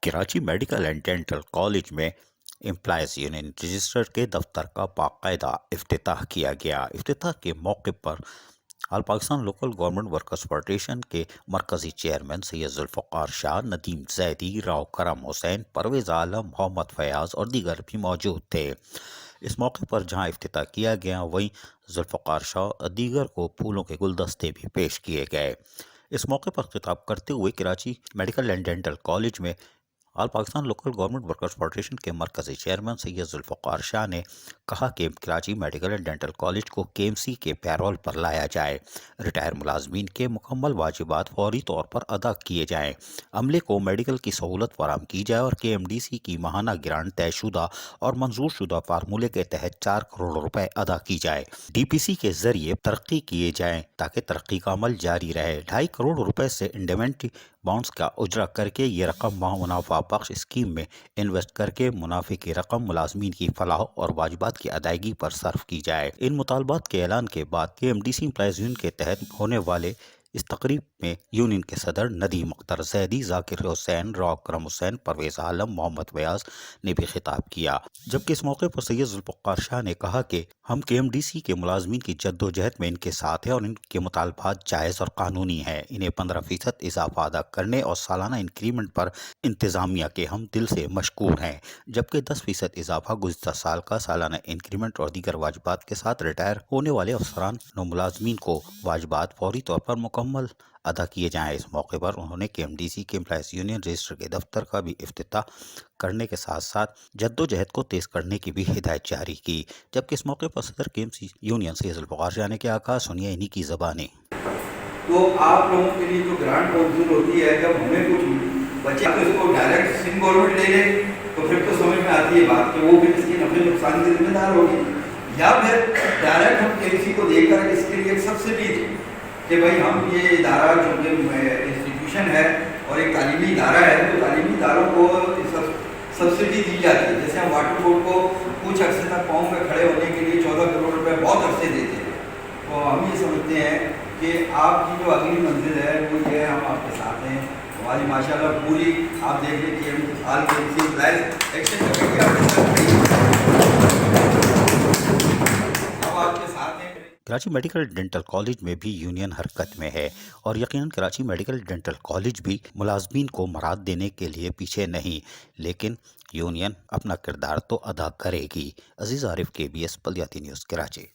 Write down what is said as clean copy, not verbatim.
Karachi medical and dental college میں employees union register کے دفتر کا باقاعدہ افتتاح کیا گیا۔ افتتاح کے موقع پر all Pakistan local government workers federation کے مرکزی چیئرمین سید ذوالفقار شاہ، ندیم زیدی، راؤ کرم حسین، پرویز عالم، محمد فیاض اور دیگر بھی موجود تھے۔ اس موقع پر جہاں افتتاح کیا گیا وہیں ذوالفقار شاہ اور دیگر کو پھولوں کے گلدستے بھی پیش کیے گئے۔ اس موقع پر خطاب کرتے ہوئے Karachi medical and dental college میں all Pakistan local government workers federation کے مرکزی چیئرمین سید ذوالفقار شاہ نے کہا کہ Karachi medical and dental college کو کے ایم سی کے پیرول پر لایا جائے، ریٹائر ملازمین کے مکمل واجبات فوری طور پر ادا کیے جائیں، عملے کو میڈیکل کی سہولت فراہم کی جائے اور کے ایم ڈی سی کی ماہانہ گرانٹ طے شدہ اور منظور شدہ فارمولے کے تحت 4 کروڑ روپے ادا کی جائے، ڈی پی سی کے ذریعے ترقی کیے جائیں تاکہ ترقی کا عمل جاری رہے، 2.5 کروڑ روپے سے انڈیمنٹری بانڈز کا اجرا کر کے یہ رقم ماہ منافع بخش اسکیم میں انویسٹ کر کے منافع کی رقم ملازمین کی فلاح اور واجبات کی ادائیگی پر صرف کی جائے۔ ان مطالبات کے اعلان کے بعد K M D C employees union کے تحت ہونے والے اس تقریب میں یونین کے صدر ندیم اختر زیدی، ذاکر حسین، راؤ کرم حسین، پرویز عالم، محمد فیاض نے بھی خطاب کیا، جبکہ اس موقع پر سید ذوالفقار شاہ نے کہا کہ ہم کے ایم ڈی سی کے ملازمین کی جدوجہد میں ان کے ساتھ ہیں اور ان کے مطالبات جائز اور قانونی ہیں، انہیں 15% اضافہ ادا کرنے اور سالانہ انکریمنٹ پر انتظامیہ کے ہم دل سے مشکور ہیں، جبکہ 10% اضافہ گزشتہ سال کا سالانہ انکریمنٹ اور دیگر واجبات کے ساتھ ریٹائر ہونے والے افسران و ملازمین کو واجبات فوری طور پر مکمل ادا کیے جائیں۔ اس موقع پر انہوں نے کے ایم ڈی سی کے امپلائیز یونین رجسٹر کے دفتر کا بھی افتتاح کرنے کے ساتھ ساتھ جدوجہد کو تیز کرنے کی بھی ہدایت جاری کی، جبکہ اس موقع پر صدر کے ایم سی یونین سید ذوالفقار شاہ نے کیا کہا، سنیے انہی کی زبانیں۔ تو آپ لوگوں کے لیے جو گرانٹ منظور ہوتی ہے، جب ہمیں کچھ بچے تو اس کو ڈائریکٹ سندھ گورنمنٹ لے لے تو پھر تو سمجھ میں آتی ہے بات کہ وہ بھی اس کی نفع نقصان کی ذمہ دار ہوگی، یا پھر ڈائریکٹ ہم کے سی کو دے کر اس کے لیے ایک سبسڈی دیں کہ بھائی ہم یہ ادارہ جو انسٹیٹیوشن ہے اور ایک تعلیمی ادارہ ہے تو تعلیمی اداروں کو سبسڈی دی جاتی ہے۔ جیسے ہم واٹر بورڈ کو کچھ عرصے تک پاؤں پہ کھڑے ہونے کے لیے 14 کروڑ روپے بہت عرصے دیتے ہیں، تو ہم یہ سمجھتے ہیں کہ آپ کی جو اگلی منزل ہے وہ یہ ہے، ہم آپ کے ساتھ ہیں، ہماری ماشاءاللہ پوری آپ دیکھ لیں کہ ہم حال کے کسی امپلائز ایکشن کمیٹی آپ کے ساتھ کھڑی ہے، ہم آپ کے ساتھ ہیں۔ کراچی میڈیکل ڈینٹل کالج میں بھی یونین حرکت میں ہے اور یقیناً کراچی میڈیکل ڈینٹل کالج بھی ملازمین کو مراعات دینے کے لیے پیچھے نہیں، لیکن یونین اپنا کردار تو ادا کرے گی۔ عزیز عارف، کے بی ایس بلدیاتی نیوز، کراچی۔